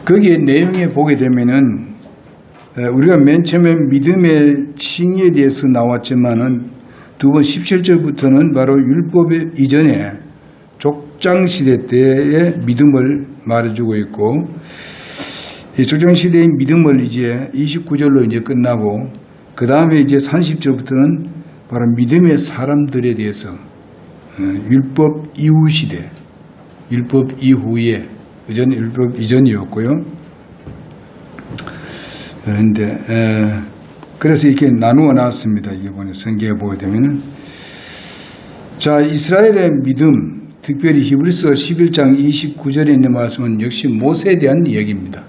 거기에 내용에 보게 되면은 우리가 맨 처음에 믿음의 칭의에 대해서 나왔지만은 두 번 17절부터는 바로 율법 이전에 족장시대 때의 믿음을 말해주고 있고, 이 족장시대의 믿음을 이제 29절로 이제 끝나고, 그 다음에 이제 30절부터는 바로 믿음의 사람들에 대해서 율법 이후 시대, 율법 이후에, 율법 이전이었고요. 그런데 그래서 이렇게 나누어 놨습니다. 이게 보면 성경에 보게 되면은, 자, 이스라엘의 믿음, 특별히 히브리서 11장 29절에 있는 말씀은 역시 모세에 대한 이야기입니다.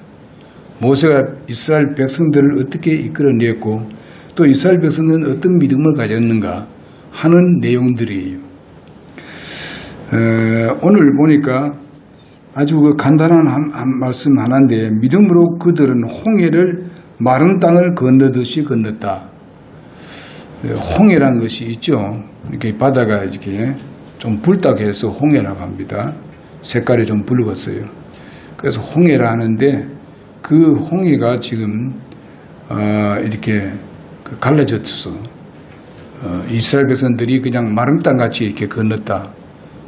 모세가 이스라엘 백성들을 어떻게 이끌어냈고 또 이스라엘 백성들은 어떤 믿음을 가졌는가 하는 내용들이에요. 오늘 보니까 아주 간단한 한 말씀 하나인데, 믿음으로 그들은 홍해를 마른 땅을 건너듯이 건넜다. 홍해라는 것이 있죠. 이렇게 바다가 이렇게 좀 붉다해서 홍해라고 합니다. 색깔이 좀 붉었어요. 그래서 홍해라 하는데, 그 홍해가 지금 이렇게 갈라졌어. 이스라엘 백성들이 그냥 마른 땅같이 이렇게 건넜다.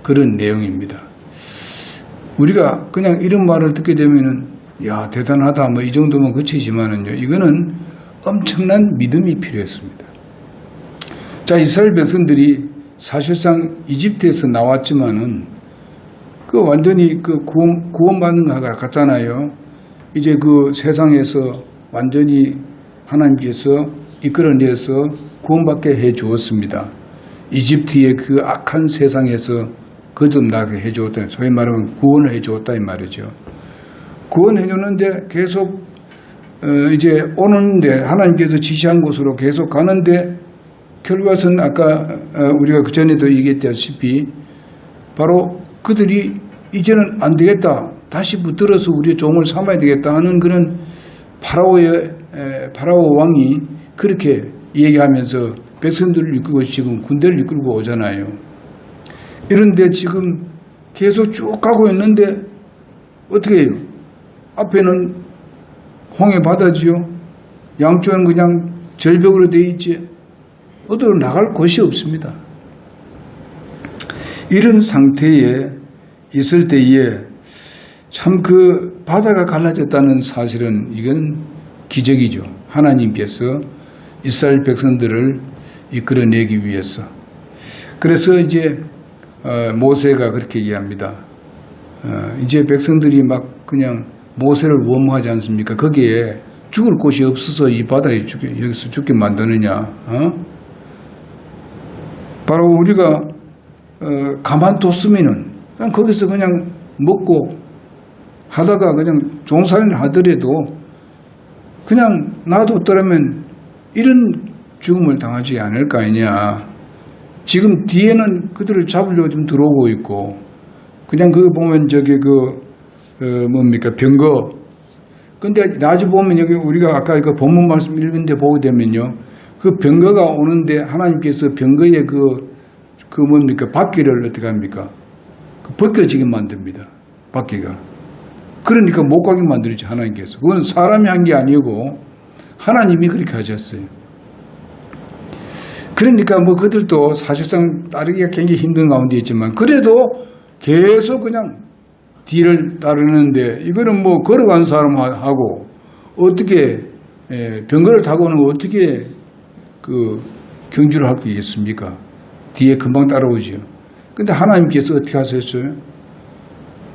그런 내용입니다. 우리가 그냥 이런 말을 듣게 되면은, 야, 대단하다, 뭐 이 정도면 그치지만은요, 이거는 엄청난 믿음이 필요했습니다. 자, 이스라엘 백성들이 사실상 이집트에서 나왔지만은 그 완전히 그 구원받는 것 같잖아요. 이제 그 세상에서 완전히 하나님께서 이끌어내서 구원받게 해 주었습니다. 이집트의 그 악한 세상에서 거듭나게 해 주었다. 소위 말하면 구원을 해 주었다 이 말이죠. 구원해 주는데 계속 이제 오는데, 하나님께서 지시한 곳으로 계속 가는데, 결과는 아까 우리가 그 전에도 얘기했다시피 바로 그들이 이제는 안 되겠다, 다시 붙들어서 우리의 종을 삼아야 되겠다 하는 그런 파라오 왕이 그렇게 얘기하면서 백성들을 이끌고 지금 군대를 이끌고 오잖아요. 이런데 지금 계속 쭉 가고 있는데 어떻게 해요? 앞에는 홍해 바다지요. 양쪽은 그냥 절벽으로 되어 있지. 어디로 나갈 곳이 없습니다. 이런 상태에 있을 때에 참 그 바다가 갈라졌다는 사실은 이건 기적이죠. 하나님께서 이스라엘 백성들을 이끌어내기 위해서. 그래서 이제 모세가 그렇게 얘기합니다. 이제 백성들이 막 그냥 모세를 원망하지 않습니까? 거기에 죽을 곳이 없어서 이 바다에 여기서 죽게 만드느냐. 바로 우리가 가만뒀으면은 그냥 거기서 그냥 먹고 하다가 그냥 종살이를 하더라도 그냥 놔뒀더라면 이런 죽음을 당하지 않을 거 아니냐. 지금 뒤에는 그들을 잡으려고 좀 들어오고 있고, 그냥 그 보면 저기 뭡니까, 병거. 근데 나중에 보면 여기 우리가 아까 그 본문 말씀 읽은데 보게 되면요, 그 병거가 오는데 하나님께서 병거의 그 뭡니까, 바퀴를 어떻게 합니까? 벗겨지게 만듭니다. 바퀴가. 그러니까 못 가게 만들지, 하나님께서. 그건 사람이 한 게 아니고 하나님이 그렇게 하셨어요. 그러니까 뭐 그들도 사실상 따르기가 굉장히 힘든 가운데 있지만 그래도 계속 그냥 뒤를 따르는데, 이거는 뭐 걸어간 사람하고 어떻게 병거를 타고는 어떻게 그 경주를 할 수 있겠습니까? 뒤에 금방 따라오죠. 근데 하나님께서 어떻게 하셨어요?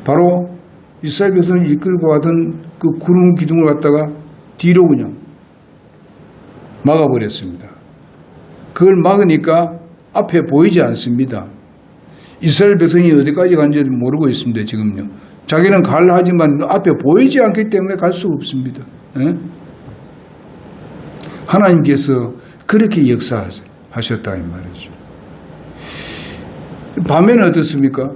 바로 이스라엘 백성을 이끌고 가던 그 구름 기둥을 갖다가 뒤로 그냥 막아버렸습니다. 그걸 막으니까 앞에 보이지 않습니다. 이스라엘 백성이 어디까지 간지 모르고 있습니다. 지금요. 자기는 갈라 하지만 앞에 보이지 않기 때문에 갈 수가 없습니다. 에? 하나님께서 그렇게 역사하셨다 이 말이죠. 밤에는 어떻습니까?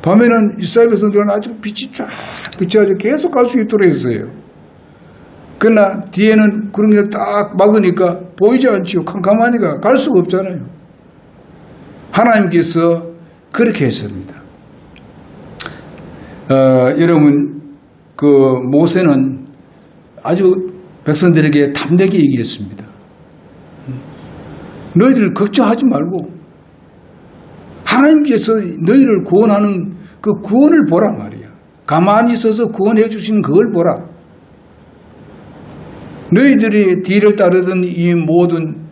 밤에는 이스라엘 백성들은 아주 빛이 쫙 비쳐가지고 계속 갈 수 있도록 했어요. 그러나 뒤에는 그런 게 딱 막으니까 보이지 않지요. 캄캄하니까 갈 수가 없잖아요. 하나님께서 그렇게 했습니다. 여러분, 그 모세는 아주 백성들에게 담대하게 얘기했습니다. 너희들 걱정하지 말고 하나님께서 너희를 구원하는 그 구원을 보라 말이야. 가만히 있어서 구원해 주신 그걸 보라. 너희들이 뒤를 따르던 이 모든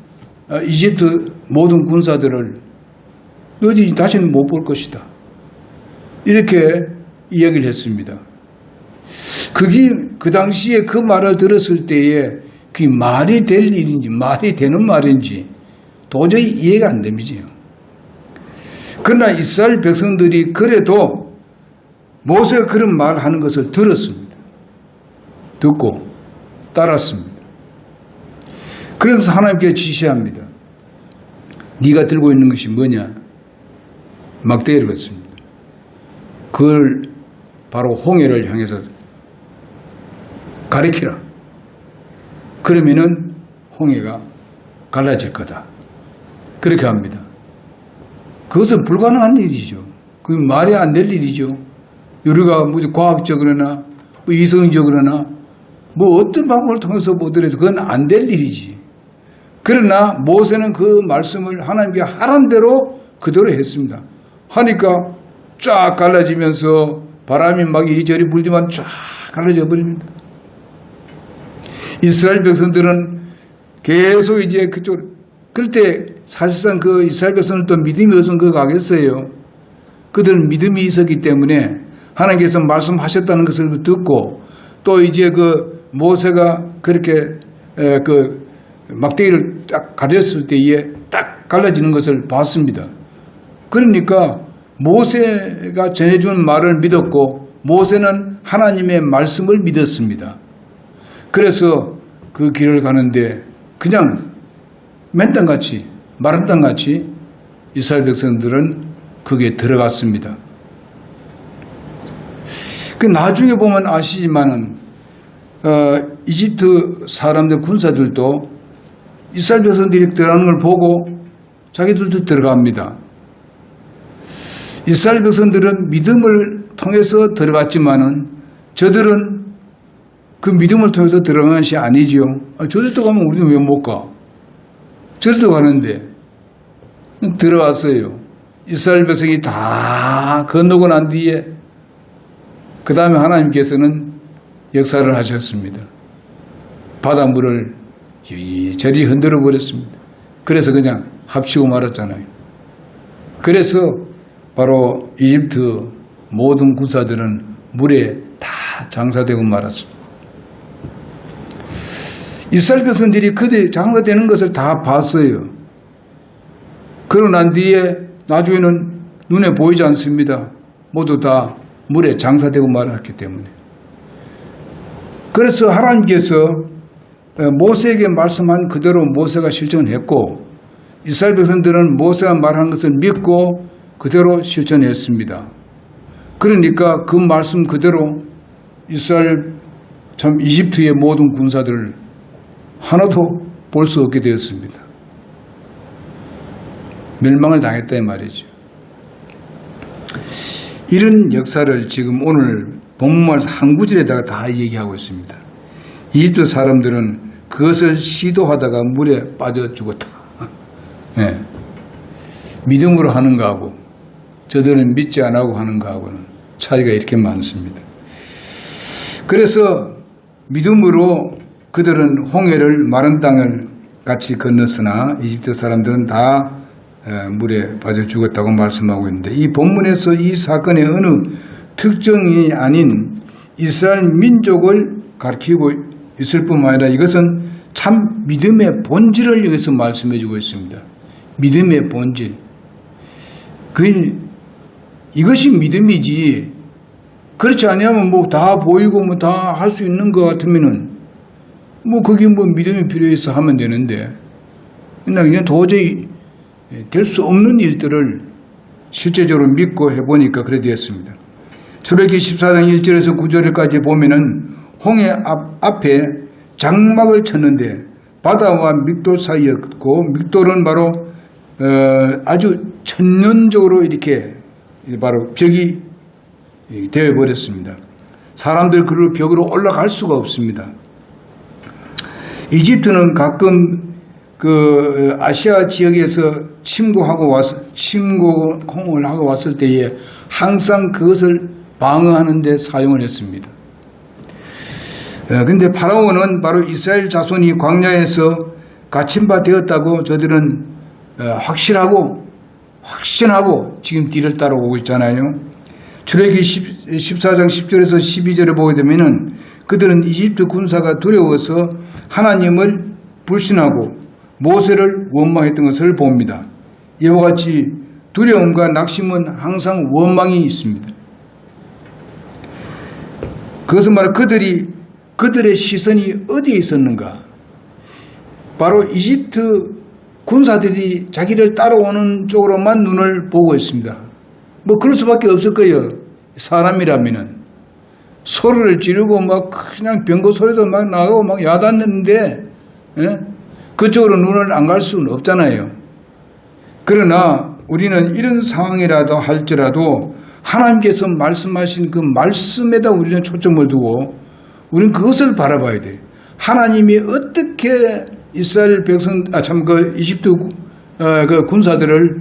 이집트 모든 군사들을 너희들이 다시는 못 볼 것이다. 이렇게 이야기를 했습니다. 그게 그 당시에 그 말을 들었을 때에 그게 말이 될 일인지 말이 되는 말인지 도저히 이해가 안 됩니다. 그러나 이스라엘 백성들이 그래도 모세가 그런 말하는 것을 들었습니다. 듣고 따랐습니다. 그러면서 하나님께 지시합니다. 네가 들고 있는 것이 뭐냐? 막대기를 걷습니다. 그걸 바로 홍해를 향해서 가리키라. 그러면은 홍해가 갈라질 거다. 그렇게 합니다. 그것은 불가능한 일이죠. 그게 말이 안 될 일이죠. 우리가 뭐 과학적으로나 뭐 이성적으로나 뭐 어떤 방법을 통해서 보더라도 그건 안 될 일이지. 그러나 모세는 그 말씀을 하나님께 하란 대로 그대로 했습니다. 하니까 쫙 갈라지면서 바람이 막 이리저리 불지만 쫙 갈라져 버립니다. 이스라엘 백성들은 계속 이제 그쪽, 그럴 때 사실상 그 이스라엘 백성은 또 믿음이 없으면 그거 가겠어요. 그들은 믿음이 있었기 때문에 하나님께서 말씀하셨다는 것을 듣고 또 이제 그 모세가 그렇게 그 막대기를 딱 가렸을 때에 딱 갈라지는 것을 봤습니다. 그러니까 모세가 전해준 말을 믿었고 모세는 하나님의 말씀을 믿었습니다. 그래서 그 길을 가는데 그냥 맨 땅같이 마른 땅같이 이스라엘 백성들은 거기에 들어갔습니다. 그 나중에 보면 아시지만은 이집트 사람들 군사들도 이스라엘 백성들이 들어가는 걸 보고 자기들도 들어갑니다. 이스라엘 백성들은 믿음을 통해서 들어갔지만은 저들은 그 믿음을 통해서 들어간 것이 아니지요. 저들도 가면 우리는 왜 못 가? 저들도 가는데 들어갔어요. 이스라엘 백성이 다 건너고 난 뒤에 그 다음에 하나님께서는 역사를 하셨습니다. 바닷물을 이리저리 흔들어 버렸습니다. 그래서 그냥 합치고 말았잖아요. 그래서 바로 이집트 모든 군사들은 물에 다 장사되고 말았습니다. 이스라엘 백성들이 그들 장사되는 것을 다 봤어요. 그러고 난 뒤에 나중에는 눈에 보이지 않습니다. 모두 다 물에 장사되고 말았기 때문에. 그래서 하나님께서 모세에게 말씀한 그대로 모세가 실천했고 이스라엘 백성들은 모세가 말한 것을 믿고 그대로 실천했습니다. 그러니까 그 말씀 그대로 이스라엘 참 이집트의 모든 군사들을 하나도 볼 수 없게 되었습니다. 멸망을 당했다 이 말이죠. 이런 역사를 지금 오늘 본문말 한 구절에다가 다 얘기하고 있습니다. 이집트 사람들은 그것을 시도하다가 물에 빠져 죽었다. 네. 믿음으로 하는 거하고 저들은 믿지 안 하고 하는 거하고는 차이가 이렇게 많습니다. 그래서 믿음으로 그들은 홍해를 마른 땅을 같이 건넜으나 이집트 사람들은 다 물에 빠져 죽었다고 말씀하고 있는데 이 본문에서 이 사건의 어느 특정이 아닌 이스라엘 민족을 가리키고 있을 뿐만 아니라 이것은 참 믿음의 본질을 여기서 말씀해 주고 있습니다. 믿음의 본질. 이것이 믿음이지. 그렇지 않으면 뭐 다 보이고 뭐 다 할 수 있는 것 같으면은 뭐 그게 뭐 믿음이 필요해서 하면 되는데 그냥 도저히 될 수 없는 일들을 실제적으로 믿고 해보니까 그래 되었습니다. 출애굽기 14장 1절에서 9절까지 보면은 홍해 앞에 장막을 쳤는데 바다와 믹돌 사이였고 믹돌은 바로 아주 천년적으로 이렇게 바로 벽이 되어버렸습니다. 사람들 그 벽으로 올라갈 수가 없습니다. 이집트는 가끔 그 아시아 지역에서 침공을 하고 왔을 때에 항상 그것을 방어하는 데 사용을 했습니다. 그런데 파라오는 바로 이스라엘 자손이 광야에서 갇힌 바 되었다고 저들은 확신하고 지금 뒤를 따라오고 있잖아요. 출애굽기 14장 10절에서 12절에 보게 되면은 그들은 이집트 군사가 두려워서 하나님을 불신하고 모세를 원망했던 것을 봅니다. 이와 같이 두려움과 낙심은 항상 원망이 있습니다. 그것은 바로 그들의 시선이 어디에 있었는가? 바로 이집트 군사들이 자기를 따라오는 쪽으로만 눈을 보고 있습니다. 뭐 그럴 수밖에 없을 거예요. 사람이라면은 소리를 지르고 막 그냥 병거 소리도 막 나고 막 야단내는데 그쪽으로 눈을 안 갈 수는 없잖아요. 그러나 우리는 이런 상황이라도 할지라도 하나님께서 말씀하신 그 말씀에다 우리는 초점을 두고 우리는 그것을 바라봐야 돼. 하나님이 어떻게 이스라엘 백성, 이집트 그 군사들을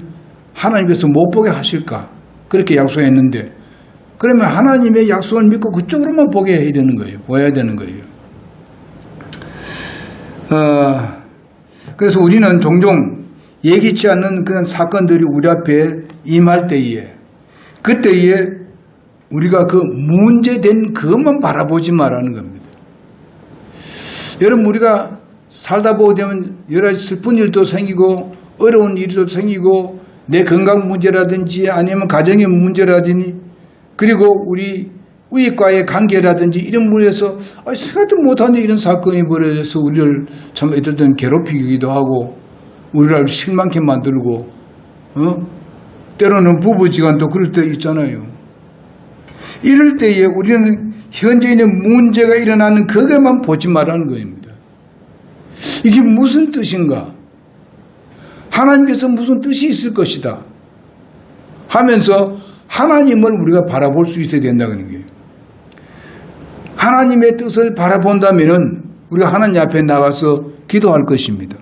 하나님께서 못 보게 하실까? 그렇게 약속했는데, 그러면 하나님의 약속을 믿고 그쪽으로만 보게 해야 되는 거예요. 보여야 되는 거예요. 그래서 우리는 종종 예기치 않는 그런 사건들이 우리 앞에 임할 때에, 그때에 우리가 그 문제된 그것만 바라보지 말라는 겁니다. 여러분, 우리가 살다 보게 되면 여러 가지 슬픈 일도 생기고 어려운 일도 생기고 내 건강 문제라든지 아니면 가정의 문제라든지 그리고 우리 우익과의 관계라든지 이런 부분에서 생각도 못하는 이런 사건이 벌어져서 우리를 참 어떨 때는 괴롭히기도 하고 우리를 실망케 만들고 때로는 부부지간도 그럴 때 있잖아요. 이럴 때에 우리는 현재인의 문제가 일어나는 그것만 보지 말라는 겁니다. 이게 무슨 뜻인가? 하나님께서 무슨 뜻이 있을 것이다 하면서 하나님을 우리가 바라볼 수 있어야 된다는 거예요. 하나님의 뜻을 바라본다면 우리가 하나님 앞에 나가서 기도할 것입니다.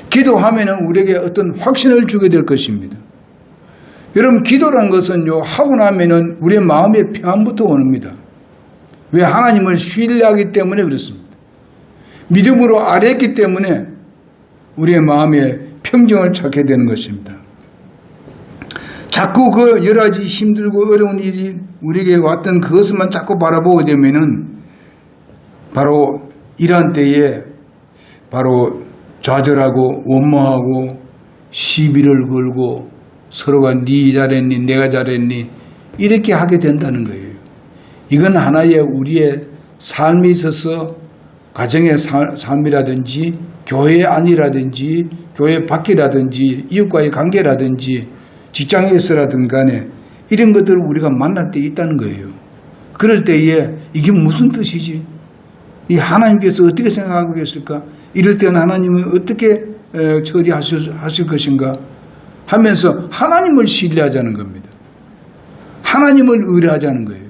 기도하면 우리에게 어떤 확신을 주게 될 것입니다. 여러분, 기도란 것은요, 하고 나면은 우리의 마음의 평안부터 옵니다. 왜? 하나님을 신뢰하기 때문에 그렇습니다. 믿음으로 아뢰었기 때문에 우리의 마음에 평정을 찾게 되는 것입니다. 자꾸 그 여러 가지 힘들고 어려운 일이 우리에게 왔던 그것만 자꾸 바라보게 되면은 바로 이러한 때에 바로 좌절하고 원망하고 시비를 걸고 서로가 네 잘했니 내가 잘했니 이렇게 하게 된다는 거예요. 이건 하나의 우리의 삶에 있어서 가정의 삶이라든지 교회 안이라든지 교회 밖이라든지 이웃과의 관계라든지 직장에서라든 간에 이런 것들을 우리가 만날 때 있다는 거예요. 그럴 때에 이게 무슨 뜻이지? 이 하나님께서 어떻게 생각하고 계실까? 이럴 때는 하나님은 어떻게 처리하실 것인가? 하면서 하나님을 신뢰하자는 겁니다. 하나님을 의뢰하자는 거예요.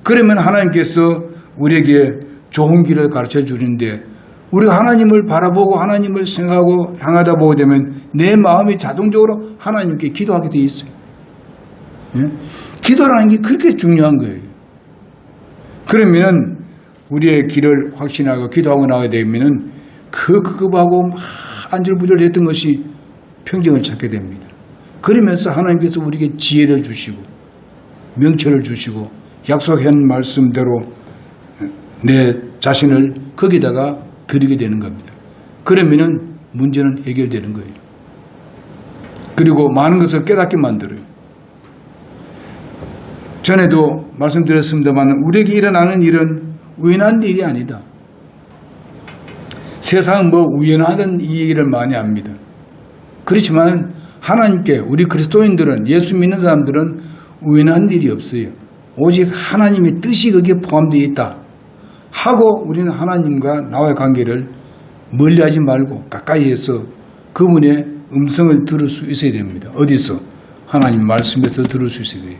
그러면 하나님께서 우리에게 좋은 길을 가르쳐 주는데 우리가 하나님을 바라보고 하나님을 생각하고 향하다 보게 되면 내 마음이 자동적으로 하나님께 기도하게 돼 있어요. 예? 기도라는 게 그렇게 중요한 거예요. 그러면은 우리의 길을 확신하고 기도하고 나가게 되면은 급급하고 막 안절부절했던 것이 평정을 찾게 됩니다. 그러면서 하나님께서 우리에게 지혜를 주시고 명철을 주시고 약속한 말씀대로 내 자신을 거기다가 드리게 되는 겁니다. 그러면은 문제는 해결되는 거예요. 그리고 많은 것을 깨닫게 만들어요. 전에도 말씀드렸습니다만 우리에게 일어나는 일은 우연한 일이 아니다. 세상은 뭐 우연하던 이 얘기를 많이 합니다. 그렇지만 하나님께 우리 그리스도인들은 예수 믿는 사람들은 우연한 일이 없어요. 오직 하나님의 뜻이 거기에 포함되어 있다 하고 우리는 하나님과 나와의 관계를 멀리하지 말고 가까이 해서 그분의 음성을 들을 수 있어야 됩니다. 어디서? 하나님 말씀에서 들을 수 있어야 돼요.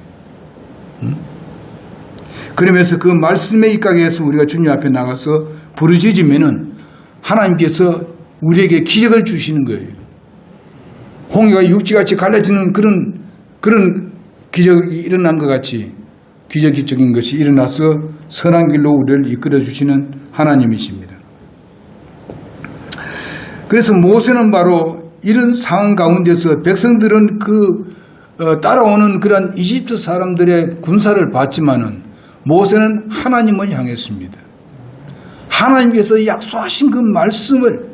그러면서 그 말씀에 입각해서 우리가 주님 앞에 나가서 부르짖으면은 하나님께서 우리에게 기적을 주시는 거예요. 홍해가 육지같이 갈라지는 그런 기적이 일어난 것 같이 기적적인 것이 일어나서 선한 길로 우리를 이끌어 주시는 하나님이십니다. 그래서 모세는 바로 이런 상황 가운데서 백성들은 따라오는 그런 이집트 사람들의 군사를 봤지만은 모세는 하나님을 향했습니다. 하나님께서 약속하신 그 말씀을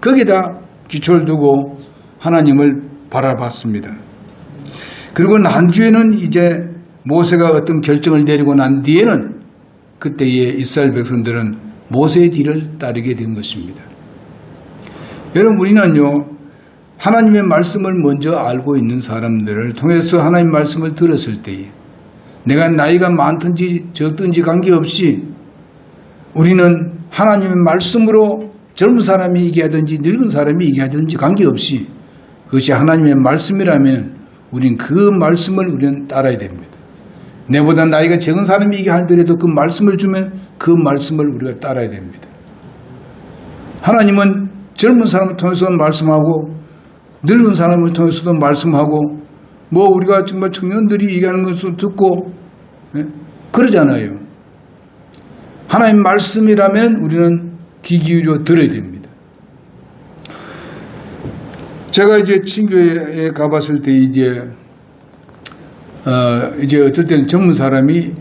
거기다 기초를 두고 하나님을 바라봤습니다. 그리고 난주에는 이제 모세가 어떤 결정을 내리고 난 뒤에는 그때의 이스라엘 백성들은 모세의 뒤를 따르게 된 것입니다. 여러분, 우리는요, 하나님의 말씀을 먼저 알고 있는 사람들을 통해서 하나님의 말씀을 들었을 때에 내가 나이가 많든지 적든지 관계없이 우리는 하나님의 말씀으로 젊은 사람이 얘기하든지 늙은 사람이 얘기하든지 관계없이 그것이 하나님의 말씀이라면 우리는 그 말씀을 우리는 따라야 됩니다. 내보다 나이가 적은 사람이 얘기하더라도 그 말씀을 주면 그 말씀을 우리가 따라야 됩니다. 하나님은 젊은 사람을 통해서 말씀하고 늙은 사람을 통해서도 말씀하고 우리가 정말 청년들이 얘기하는 것을 듣고 그러잖아요. 하나님 말씀이라면 우리는 귀 기울여 들어야 됩니다. 제가 이제 친교회에 가봤을 때 이제 어떨 때는 젊은 사람이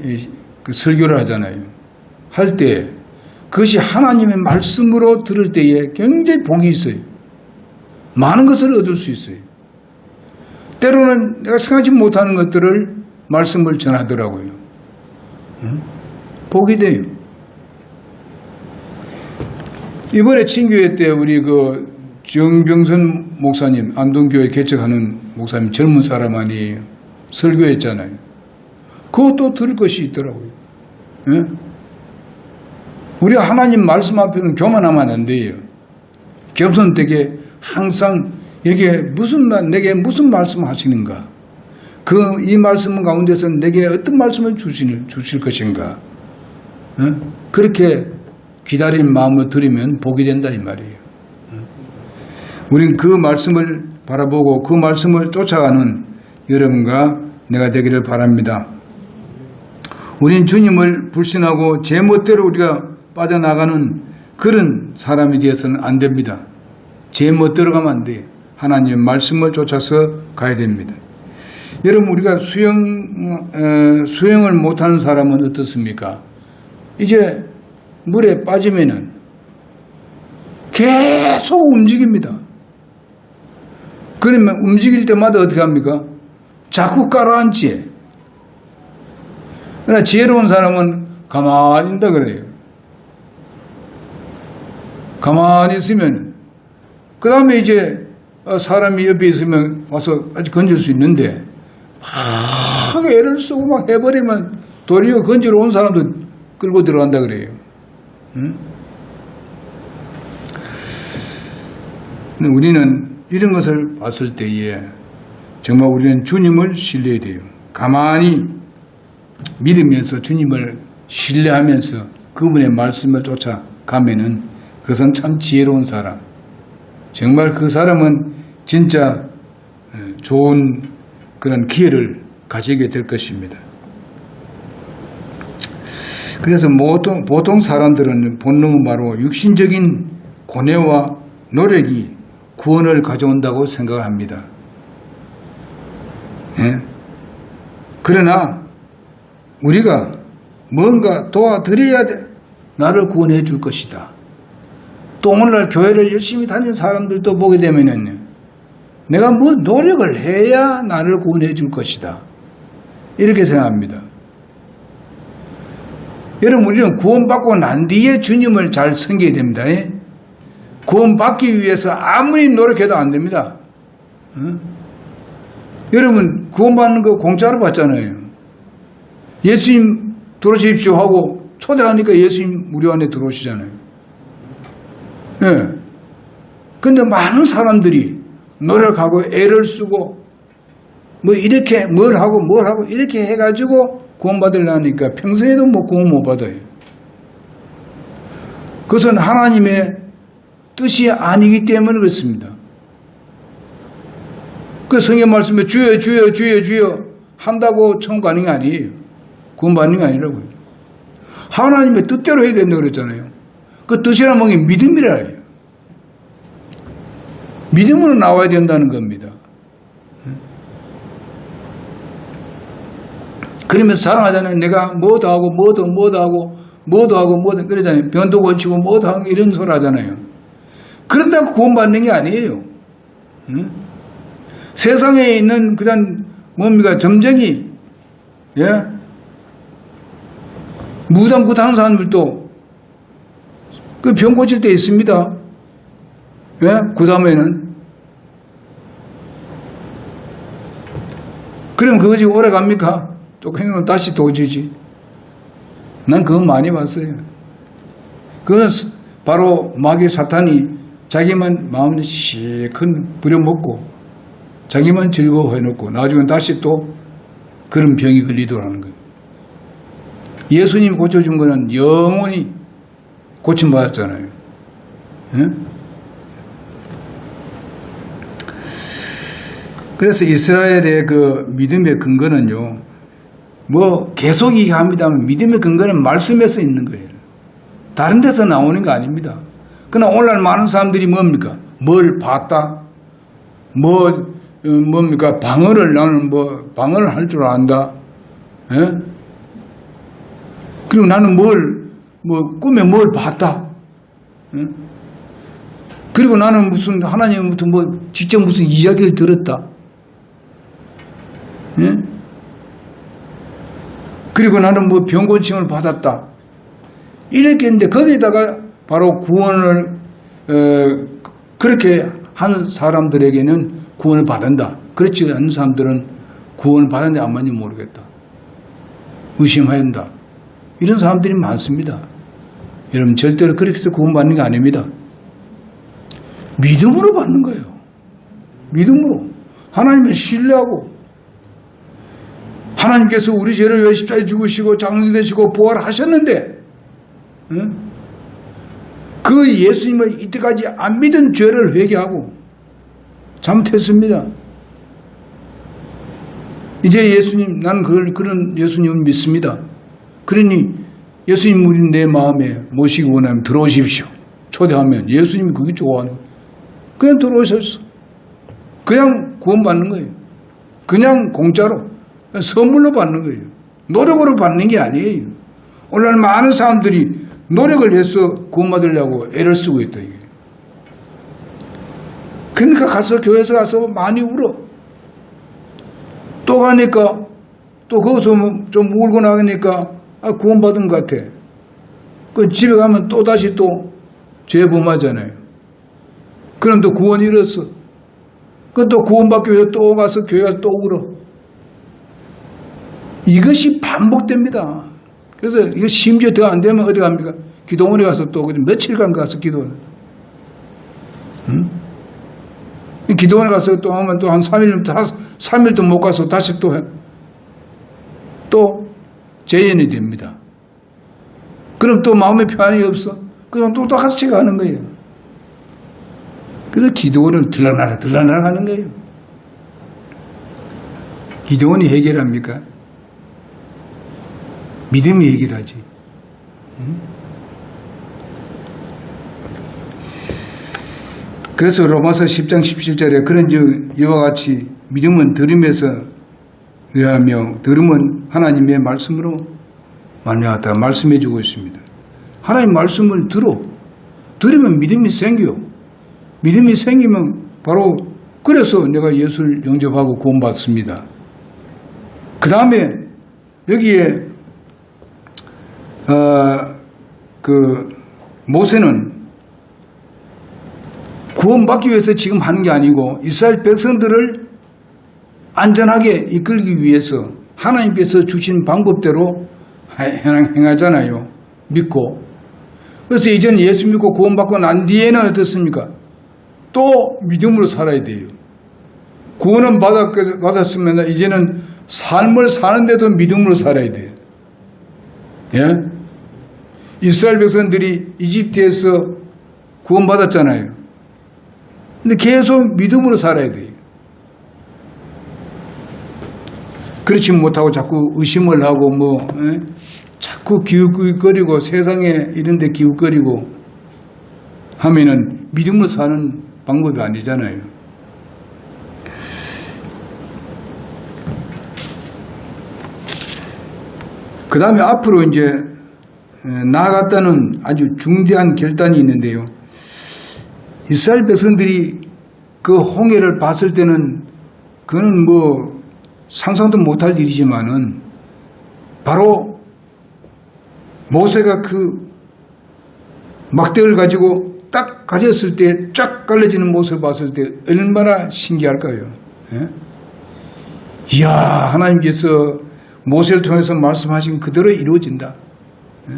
그 설교를 하잖아요. 할 때 그것이 하나님의 말씀으로 들을 때에 굉장히 복이 있어요. 많은 것을 얻을 수 있어요. 때로는 내가 생각하지 못하는 것들을 말씀을 전하더라고요. 복이 돼요. 이번에 친교회 때 우리 정병선 목사님, 안동교회 개척하는 목사님 젊은 사람 아니에요. 설교했잖아요. 그것도 들을 것이 있더라고요. 우리가 하나님 말씀 앞에는 교만하면 안 돼요. 겸손되게 항상 내게 무슨 말씀 하시는가? 이 말씀 가운데서 내게 어떤 말씀을 주실 것인가? 그렇게 기다리는 마음으로 들으면 복이 된다 이 말이에요. 우린 그 말씀을 바라보고 그 말씀을 쫓아가는 여러분과 내가 되기를 바랍니다. 우린 주님을 불신하고 제멋대로 우리가 빠져나가는 그런 사람이 되어서는 안 됩니다. 제멋대로 가면 안 돼요. 하나님의 말씀을 쫓아서 가야 됩니다. 여러분, 우리가 수영을 못하는 사람은 어떻습니까? 이제 물에 빠지면은 계속 움직입니다. 그러면 움직일 때마다 어떻게 합니까? 자꾸 가라앉지. 그러나 지혜로운 사람은 가만히 있다 그래요. 가만히 있으면 그 다음에 이제 사람이 옆에 있으면 와서 아직 건질 수 있는데 막 애를 쓰고 막 해버리면 도리어 건지러 온 사람도 끌고 들어간다 그래요. 근데 우리는 이런 것을 봤을 때에 정말 우리는 주님을 신뢰해야 돼요. 가만히 믿으면서 주님을 신뢰하면서 그분의 말씀을 쫓아가면은 그것은 참 지혜로운 사람. 정말 그 사람은 진짜 좋은 그런 기회를 가지게 될 것입니다. 그래서 보통 사람들은 본능은 바로 육신적인 고뇌와 노력이 구원을 가져온다고 생각합니다. 그러나 우리가 뭔가 도와드려야 돼. 나를 구원해 줄 것이다. 또 오늘날 교회를 열심히 다니는 사람들도 보게 되면은 내가 뭐 노력을 해야 나를 구원해 줄 것이다. 이렇게 생각합니다. 여러분, 우리는 구원받고 난 뒤에 주님을 잘 섬겨야 됩니다. 구원받기 위해서 아무리 노력해도 안 됩니다. 여러분, 구원받는 거 공짜로 받잖아요. 예수님 들어오십시오 하고 초대하니까 예수님 무료 안에 들어오시잖아요. 근데 많은 사람들이 노력하고 애를 쓰고 뭐 이렇게 뭘 하고 이렇게 해가지고 구원받으려니까 평생에도 뭐 구원 못 받아요. 그것은 하나님의 뜻이 아니기 때문에 그렇습니다. 그 성경 말씀에 주여 주여 주여 주여 한다고 천국 가는 게 아니에요. 구원받는 게 아니라고요. 하나님의 뜻대로 해야 된다고 그랬잖아요. 그 뜻이란 뭐게 믿음이라 해요. 믿음으로 나와야 된다는 겁니다. 그러면서 자랑하잖아요. 내가 뭐도 하고 뭐도 하고 그러잖아요. 병도 고치고 뭐도 하고 이런 소리 하잖아요. 그런다고 구원받는 게 아니에요. 응? 세상에 있는 그냥 뭡니까 점쟁이, 예? 무당굿 하는 사람들도 그 병 고칠 때 있습니다. 예? 그 다음에는 그럼 그것이 오래 갑니까? 조금 다시 도지지. 난 그거 많이 봤어요. 그건 바로 마귀 사탄이 자기만 마음에 시큰 부려먹고 자기만 즐거워해놓고 나중에 다시 또 그런 병이 걸리더라는 거예요. 예수님이 고쳐준 거는 영원히 고침받았잖아요. 예? 그래서 이스라엘의 그 믿음의 근거는요, 뭐 계속 얘기합니다만 믿음의 근거는 말씀에서 있는 거예요. 다른 데서 나오는 거 아닙니다. 그러나 오늘날 많은 사람들이 뭡니까? 뭘 봤다? 뭡니까? 나는 방언을 할 줄 안다. 예? 그리고 나는 꿈에 뭘 봤다. 예? 그리고 나는 하나님부터 직접 무슨 이야기를 들었다. 예? 그리고 나는 병고침을 받았다. 이렇게 했는데 거기에다가 바로 구원을 그렇게 한 사람들에게는 구원을 받는다. 그렇지 않은 사람들은 구원을 받았는데 안 받는지 모르겠다. 의심한다. 이런 사람들이 많습니다. 여러분 절대로 그렇게 해서 구원받는 게 아닙니다. 믿음으로 받는 거예요. 믿음으로. 하나님을 신뢰하고 하나님께서 우리 죄를 위해 십자가에 죽으시고 장사되시고 부활하셨는데 그 예수님을 이때까지 안 믿은 죄를 회개하고 잘못했습니다. 이제 예수님, 나는 그런 예수님을 믿습니다. 그러니 예수님 우리 내 마음에 모시기 원하면 들어오십시오. 초대하면 예수님이 그게 좋아하는 거예요. 그냥 들어오셨어. 그냥 구원받는 거예요. 그냥 공짜로 선물로 받는 거예요. 노력으로 받는 게 아니에요. 오늘날 많은 사람들이 노력을 해서 구원받으려고 애를 쓰고 있다. 이게. 그러니까 교회에서 가서 많이 울어. 또 가니까 또 거기서 좀 울고 나가니까 구원받은 것 같아. 그 집에 가면 또 다시 또 죄 범하잖아요. 그럼 또 구원 잃었어. 그 또 구원받기 위해서 또 가서 교회 가서 또 울어. 이것이 반복됩니다. 그래서 이거 심지어 더 안 되면 어디 갑니까? 기도원에 가서 또 며칠간 가서 기도해. 응? 기도원에 가서 또 하면 또 한 3일도 못 가서 다시 또 해. 또 재연이 됩니다. 그럼 또 마음에 평안이 없어. 그냥 또 똑같이 가는 거예요. 그래서 기도원은 들락날락 하는 거예요. 기도원이 해결합니까? 믿음이 해결하지. 응? 그래서 로마서 10장 17절에 그런즉 이와 같이 믿음은 들음에서 의하며 들음은 하나님의 말씀으로 말미암았다 말씀해 주고 있습니다. 하나님 말씀을 들으면 믿음이 생겨요. 믿음이 생기면 바로 그래서 내가 예수를 영접하고 구원받습니다. 그 다음에 여기에 모세는 구원받기 위해서 지금 하는 게 아니고 이스라엘 백성들을 안전하게 이끌기 위해서 하나님께서 주신 방법대로 행하잖아요. 믿고. 그래서 이제는 예수 믿고 구원받고 난 뒤에는 어떻습니까? 또 믿음으로 살아야 돼요. 구원은 받았으면 이제는 삶을 사는데도 믿음으로 살아야 돼요. 예? 이스라엘 백성들이 이집트에서 구원받았잖아요. 근데 계속 믿음으로 살아야 돼요. 그렇지 못하고 자꾸 의심을 하고 자꾸 기웃기웃거리고 세상에 이런 데 기웃거리고 하면은 믿음으로 사는 방법이 아니잖아요. 그 다음에 앞으로 이제 나아갔다는 아주 중대한 결단이 있는데요. 이스라엘 백성들이 그 홍해를 봤을 때는 그는 뭐 상상도 못할 일이지만은 바로 모세가 그 막대를 가지고 딱 가렸을 때 쫙 갈라지는 모습을 봤을 때 얼마나 신기할까요? 예? 이야, 하나님께서 모세를 통해서 말씀하신 그대로 이루어진다. 예?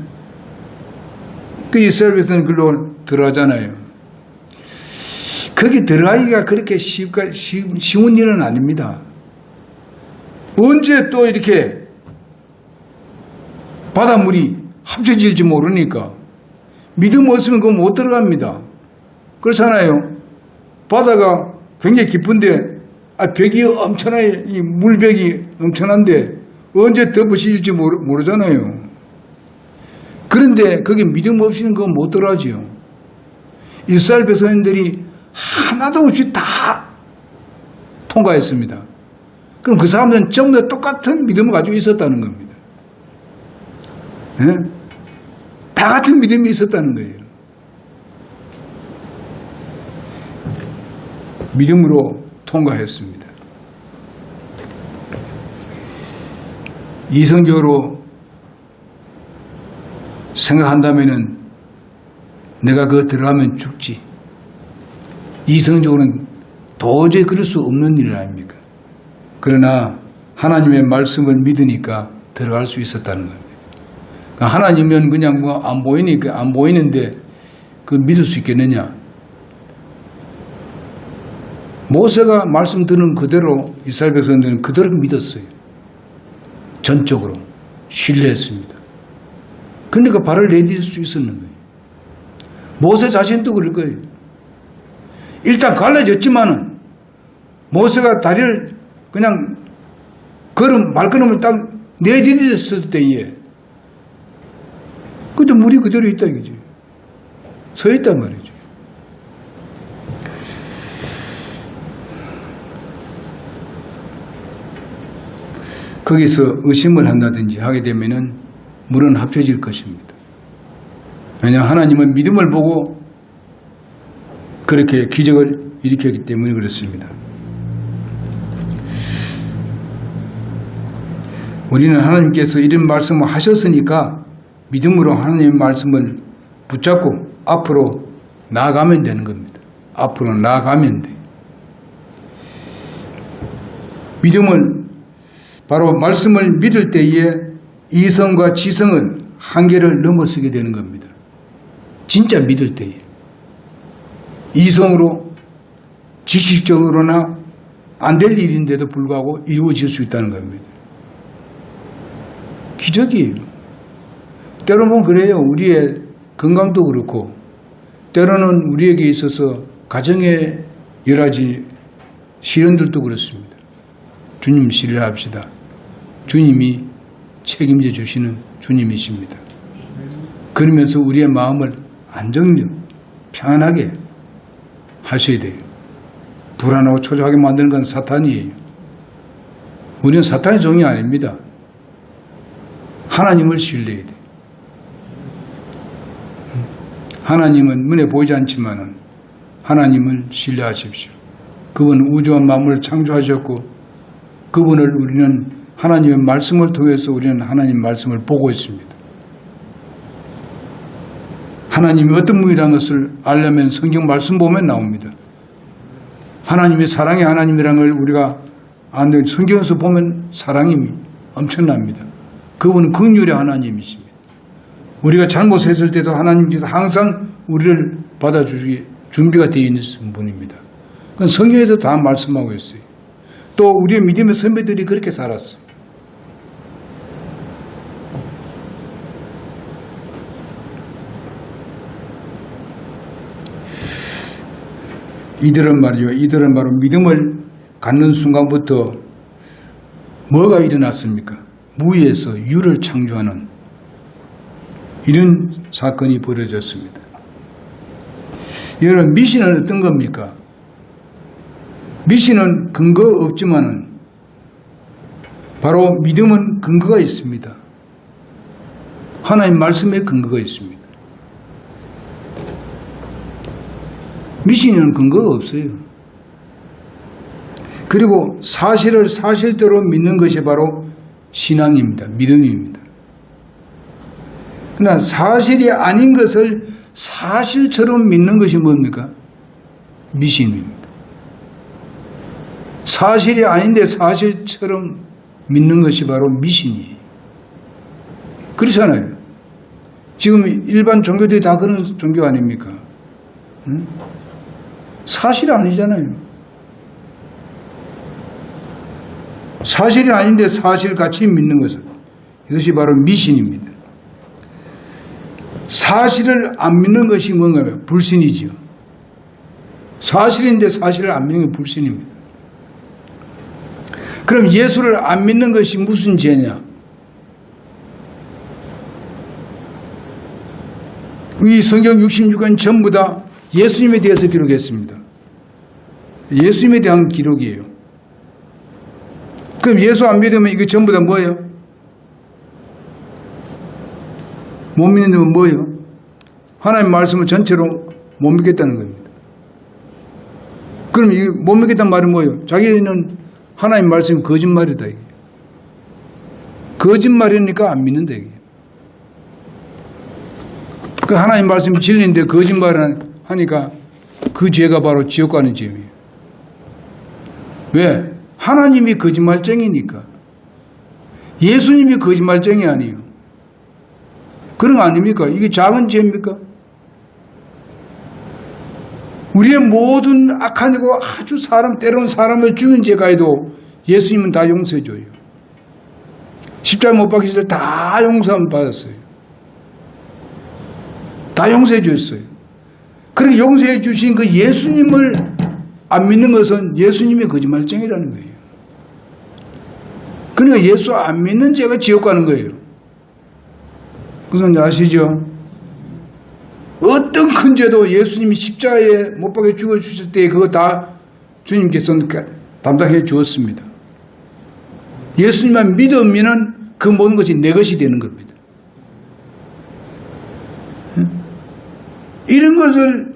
그 이스라엘 백성은 글로 들어가잖아요. 거기 들어가기가 그렇게 쉬운 일은 아닙니다. 언제 또 이렇게 바닷물이 합쳐질지 모르니까 믿음 없으면 그거 못 들어갑니다. 그렇잖아요. 바다가 굉장히 깊은데 벽이 엄청나게 이 물벽이 엄청난데 언제 덮어질지 모르잖아요. 그런데 거기 믿음 없이는 그거 못 들어가지요. 이스라엘 백성들이 하나도 없이 다 통과했습니다. 그럼 그 사람들은 전부 다 똑같은 믿음을 가지고 있었다는 겁니다. 네? 다 같은 믿음이 있었다는 거예요. 믿음으로 통과했습니다. 이성적으로 생각한다면은 내가 그거 들어가면 죽지. 이성적으로는 도저히 그럴 수 없는 일 아닙니까? 그러나 하나님의 말씀을 믿으니까 들어갈 수 있었다는 겁니다. 하나님은 그냥 뭐 안 보이니까 안 보이는데 그 믿을 수 있겠느냐? 모세가 말씀 듣는 그대로 이스라엘 백성들은 그대로 믿었어요. 전적으로 신뢰했습니다. 그러니까 발을 내딛을 수 있었는 거예요. 모세 자신도 그럴 거예요. 일단 갈라졌지만은 모세가 다리를 그냥 말걸음을 딱 내디뎠을 때에 그때 물이 그대로 있다 이거지. 서 있단 말이죠. 거기서 의심을 한다든지 하게 되면은 물은 합쳐질 것입니다. 왜냐하면 하나님은 믿음을 보고 그렇게 기적을 일으켰기 때문에 그렇습니다. 우리는 하나님께서 이런 말씀을 하셨으니까 믿음으로 하나님의 말씀을 붙잡고 앞으로 나아가면 되는 겁니다. 앞으로 나아가면 돼. 믿음은 바로 말씀을 믿을 때에 이성과 지성은 한계를 넘어서게 되는 겁니다. 진짜 믿을 때에. 이성으로 지식적으로나 안 될 일인데도 불구하고 이루어질 수 있다는 겁니다. 기적이에요. 때로는 그래요. 우리의 건강도 그렇고 때로는 우리에게 있어서 가정의 여러 가지 시련들도 그렇습니다. 주님 신뢰합시다. 주님이 책임져 주시는 주님이십니다. 그러면서 우리의 마음을 안정력, 평안하게 하셔야 돼요. 불안하고 초조하게 만드는 건 사탄이에요. 우리는 사탄의 종이 아닙니다. 하나님을 신뢰해야 돼요. 하나님은 눈에 보이지 않지만은 하나님을 신뢰하십시오. 그분은 우주와 만물을 창조하셨고 그분을 우리는 하나님의 말씀을 통해서 우리는 하나님 말씀을 보고 있습니다. 하나님이 어떤 분이라는 것을 알려면 성경 말씀 보면 나옵니다. 하나님이 사랑의 하나님이라는 걸 우리가 아는 성경에서 보면 사랑이 엄청납니다. 그분은 긍휼의 하나님이십니다. 우리가 잘못했을 때도 하나님께서 항상 우리를 받아주시기 준비가 되어 있는 분입니다. 그건 성경에서 다 말씀하고 있어요. 또 우리의 믿음의 선배들이 그렇게 살았어. 이들은 바로 믿음을 갖는 순간부터 뭐가 일어났습니까? 무에서 유를 창조하는 이런 사건이 벌어졌습니다. 여러분, 미신은 어떤 겁니까? 미신은 근거 없지만은 바로 믿음은 근거가 있습니다. 하나님 말씀에 근거가 있습니다. 미신은 근거가 없어요. 그리고 사실을 사실대로 믿는 것이 바로 신앙입니다. 믿음입니다. 그러나 사실이 아닌 것을 사실처럼 믿는 것이 뭡니까? 미신입니다. 사실이 아닌데 사실처럼 믿는 것이 바로 미신이에요. 그렇잖아요. 지금 일반 종교들이 다 그런 종교 아닙니까? 응? 사실이 아니잖아요. 사실이 아닌데 사실같이 믿는 것은 이것이 바로 미신입니다. 사실을 안 믿는 것이 뭔가요? 불신이지요. 사실인데 사실을 안 믿는 게 불신입니다. 그럼 예수를 안 믿는 것이 무슨 죄냐? 이 성경 66권 전부 다 예수님에 대해서 기록했습니다. 예수님에 대한 기록이에요. 그럼 예수 안 믿으면 이거 전부 다 뭐예요? 못 믿는 건 뭐예요? 하나님 말씀을 전체로 못 믿겠다는 겁니다. 그럼 이 못 믿겠다는 말은 뭐예요? 자기는 하나님 말씀이 거짓말이다. 이게. 거짓말이니까 안 믿는다. 이게. 그 하나님 말씀이 진리인데 거짓말을 하니까 그 죄가 바로 지옥 가는 죄예요. 왜? 하나님이 거짓말쟁이니까. 예수님이 거짓말쟁이 아니에요. 그런 거 아닙니까? 이게 작은 죄입니까? 우리의 모든 악하고 아주 때로는 사람을 죽인 죄가해도 예수님은 다 용서해줘요. 십자가 못 박히실 때 다 용서함을 받았어요. 다 용서해 주셨어요. 그렇게 용서해 주신 그 예수님을 안 믿는 것은 예수님이 거짓말쟁이라는 거예요. 그러니까 예수 안 믿는 죄가 지옥 가는 거예요. 무슨 아시죠? 어떤 큰 죄도 예수님이 십자가에 못 박혀 죽어주실 때 그거 다 주님께서는 담당해 주었습니다. 예수님만 믿으면 그 모든 것이 내 것이 되는 겁니다. 이런 것을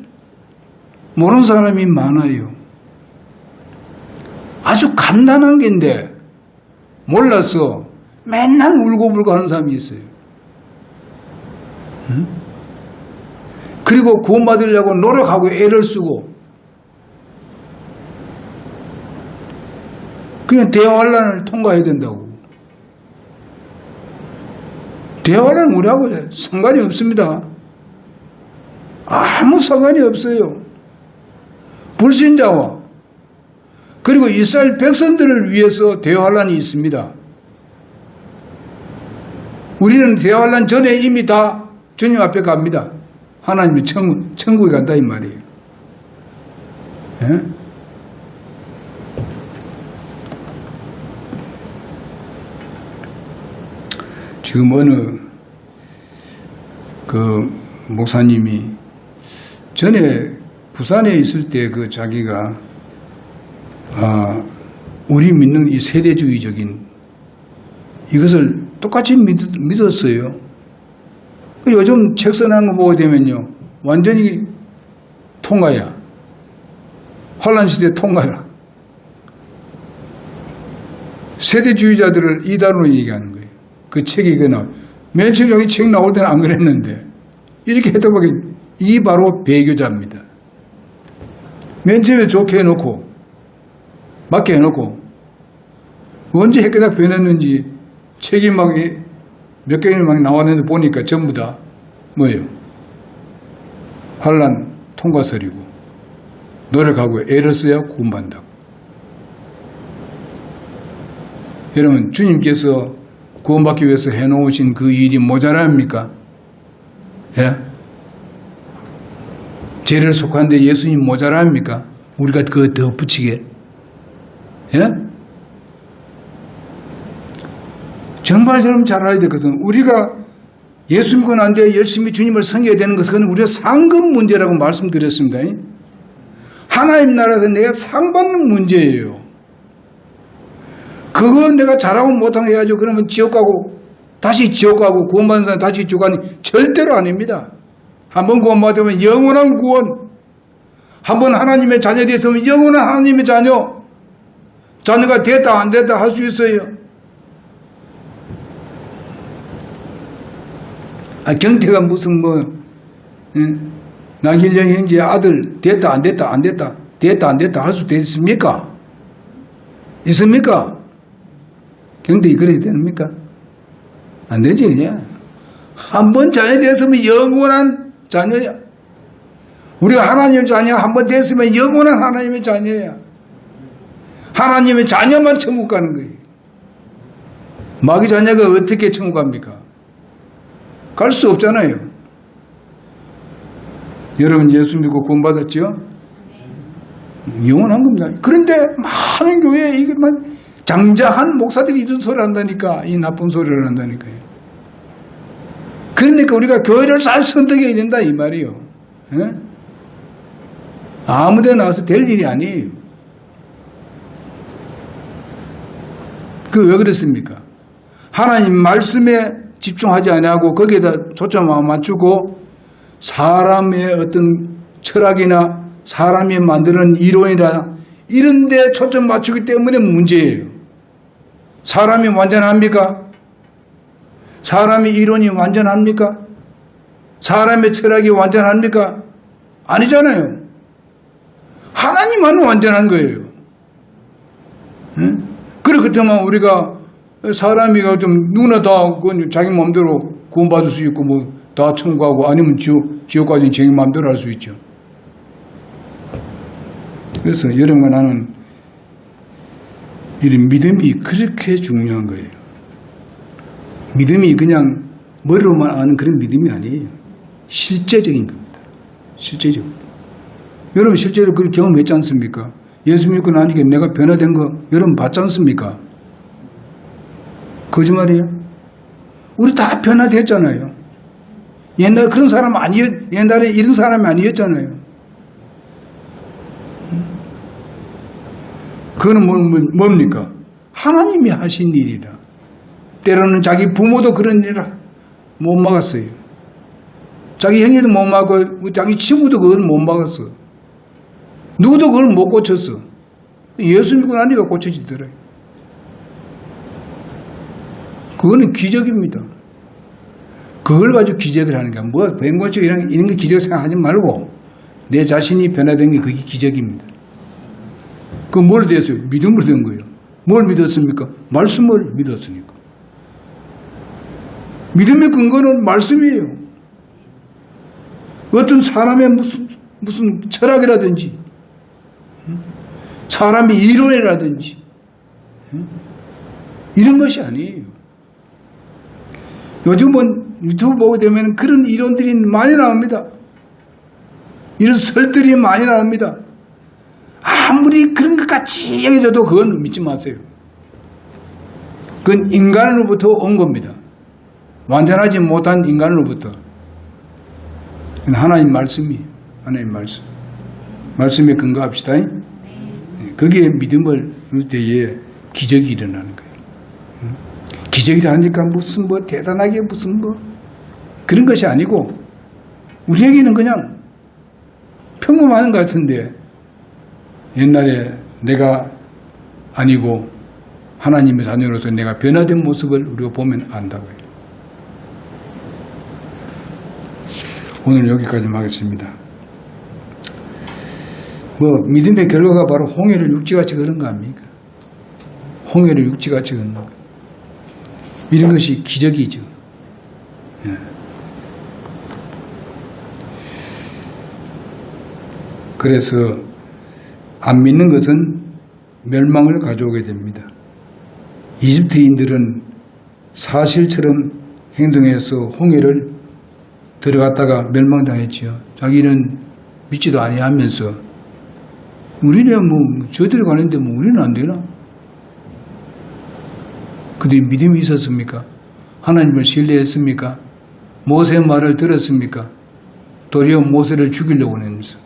모르는 사람이 많아요. 아주 간단한 게인데 몰라서 맨날 울고불고 하는 사람이 있어요. 그리고 구원받으려고 노력하고 애를 쓰고 그냥 대환란을 통과해야 된다고. 대환란은 우리하고 상관이 없습니다. 아무 상관이 없어요. 불신자와 그리고 이스라엘 백성들을 위해서 대환란이 있습니다. 우리는 대환란 전에 이미 다 주님 앞에 갑니다. 하나님이 천국에 간다 이 말이에요. 예? 지금 어느 그 목사님이 전에 부산에 있을 때 그 자기가 우리 믿는 이 세대주의적인 이것을 똑같이 믿었어요. 요즘 책 써놓은 거 보게 되면요. 완전히 통과야. 환란시대 통과야. 세대주의자들을 이단으로 얘기하는 거예요. 그 책이 맨 처음 여기 책 나올 때는 안 그랬는데 이렇게 했다 보니 이 바로 배교자입니다. 맨 처음에 좋게 해놓고 맞게 해놓고 언제 깨닫 변했는지 책이 몇 개나 나왔는데 보니까 전부 다 뭐예요? 환란 통과설이고 노력하고 애를 써야 구원받는다고. 여러분, 주님께서 구원받기 위해서 해놓으신 그 일이 모자랍니까? 예? 죄를 속하는데 예수님 모자랍니까? 우리가 그거 더 붙이게. 예? 정말 여러분 잘 알아야 될 것은 우리가 예수 믿고 난 뒤에 열심히 주님을 섬겨야 되는 것은 우리가 상급 문제라고 말씀드렸습니다. 하나님 나라에서 내가 상 받는 문제예요. 그거 내가 잘하고 못하고 해가지고 그러면 지옥 가고 다시 지옥 가고 구원받는 사람 다시 지옥 가니 절대로 아닙니다. 한번 구원받으면 영원한 구원, 한번 하나님의 자녀 되었으면 영원한 하나님의 자녀가 됐다 안 됐다 할 수 있어요. 경태가 무슨 나길령 형제 아들 됐다 안 됐다 할 수도 있습니까? 있습니까? 경태 그래야 됩니까? 안 되지. 그냥 한번 자녀 됐으면 영원한 자녀야. 우리가 하나님의 자녀 한번 됐으면 영원한 하나님의 자녀야. 하나님의 자녀만 천국 가는 거예요. 마귀 자녀가 어떻게 천국 갑니까? 갈 수 없잖아요. 여러분 예수 믿고 구원받았죠? 영원한 겁니다. 그런데 많은 교회에 이게만 장자한 목사들이 이런 소리를 한다니까. 이 나쁜 소리를 한다니까요. 그러니까 우리가 교회를 잘 선택해야 된다 이 말이에요. 예? 아무 데 나와서 될 일이 아니에요. 그 왜 그렇습니까? 하나님 말씀에 집중하지 아니하고 거기에다 초점을 맞추고 사람의 어떤 철학이나 사람이 만드는 이론이나 이런 데 초점 맞추기 때문에 문제예요. 사람이 완전합니까? 사람의 이론이 완전합니까? 사람의 철학이 완전합니까? 아니잖아요. 하나님만 완전한 거예요. 응? 그렇다면 우리가 사람이가 좀 누구나 다 자기 마음대로 구원받을 수 있고 다 천국 가고 아니면 지옥까지 자기 마음대로 할 수 있죠. 그래서 여러분과 나는 이런 믿음이 그렇게 중요한 거예요. 믿음이 그냥 머리로만 아는 그런 믿음이 아니에요. 실제적인 겁니다. 실제적으로. 여러분 실제로 그걸 경험했지 않습니까? 예수 믿고 나니까 내가 변화된 거 여러분 봤지 않습니까? 거짓말이에요? 우리 다 변화됐잖아요. 옛날에 그런 사람 옛날에 이런 사람이 아니었잖아요. 그거는 뭡니까? 하나님이 하신 일이라. 때로는 자기 부모도 그런 일을 못 막았어요. 자기 형제도 못 막고 자기 친구도 그걸 못 막았어. 누구도 그걸 못 고쳤어. 예수 믿고 나니까 고쳐지더라고요. 그거는 기적입니다. 그걸 가지고 기적을 하는 거야. 뱀고쳐 이런 거 기적 생각하지 말고 내 자신이 변화된 게 그게 기적입니다. 그 뭘 됐어요? 믿음을 된 거예요. 뭘 믿었습니까? 말씀을 믿었으니까. 믿음의 근거는 말씀이에요. 어떤 사람의 무슨 철학이라든지 사람의 이론이라든지 이런 것이 아니에요. 요즘은 유튜브 보게 되면 그런 이론들이 많이 나옵니다. 이런 설들이 많이 나옵니다. 아무리 그런 것 같이 얘기해줘도 그건 믿지 마세요. 그건 인간으로부터 온 겁니다. 완전하지 못한 인간으로부터. 하나님 말씀이에요. 하나님 말씀. 말씀에 근거합시다. 거기에 믿음을 할 때에 기적이 일어나는 거예요. 기적이라 하니까 무슨 대단하게 무슨 그런 것이 아니고 우리에게는 그냥 평범한 것 같은데 옛날에 내가 아니고 하나님의 자녀로서 내가 변화된 모습을 우리가 보면 안다고요. 오늘 여기까지 하겠습니다. 믿음의 결과가 바로 홍해를 육지같이 그런 거 아닙니까? 홍해를 육지같이 그런 거. 이런 것이 기적이죠. 예. 그래서 안 믿는 것은 멸망을 가져오게 됩니다. 이집트인들은 사실처럼 행동해서 홍해를 들어갔다가 멸망당했지요. 자기는 믿지도 아니하면서 우리는 뭐 저들이 가는데 뭐 우리는 안 되나? 그들이 믿음이 있었습니까? 하나님을 신뢰했습니까? 모세의 말을 들었습니까? 도리어 모세를 죽이려고 하면서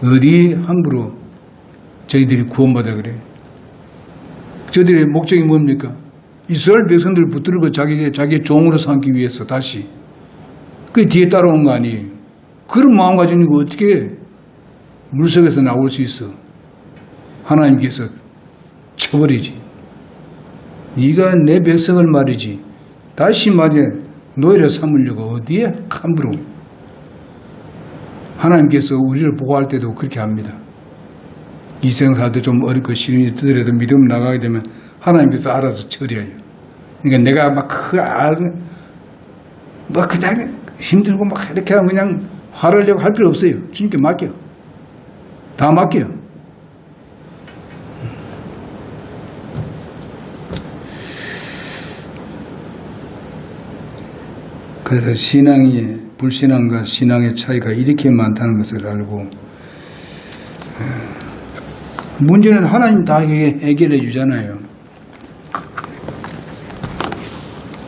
어디 함부로 저희들이 구원받아 그래? 저들의 목적이 뭡니까? 이스라엘 백성들을 붙들고 자기의 종으로 삼기 위해서 다시 그 뒤에 따라온 거 아니에요. 그런 마음가짐이 어떻게 물속에서 나올 수 있어? 하나님께서 쳐버리지. 네가 내 백성을 말이지 다시 말해 노예를 삼으려고 어디에 함부로. 하나님께서 우리를 보호할 때도 그렇게 합니다. 이 생사도 좀 어렵고 시련이 뜨더라도 믿음 나가게 되면 하나님께서 알아서 처리해요. 그러니까 내가 막 그냥 힘들고 막 이렇게 하면 그냥 화를 내고 할 필요 없어요. 주님께 맡겨. 다 맡겨요. 그래서 불신앙과 신앙의 차이가 이렇게 많다는 것을 알고, 문제는 하나님 다 해결해 주잖아요.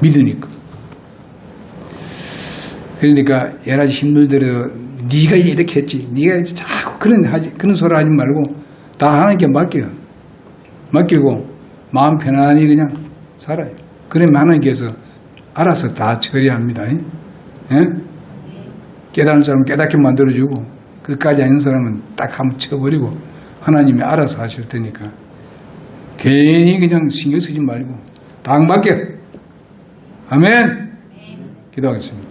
믿으니까. 그러니까 여러 가지 힘들더라도 네가 이렇게 했지, 네가 자꾸 그런 소리 하지 말고 다 하나님께 맡기고 마음 편안히 그냥 살아요. 그러면 하나님께서 알아서 다 처리합니다. 예? 깨달은 사람은 깨닫게 만들어주고 끝까지 아닌 사람은 딱 한번 쳐버리고 하나님이 알아서 하실 테니까 괜히 그냥 신경 쓰지 말고 다 맡겨. 아멘. 기도하겠습니다.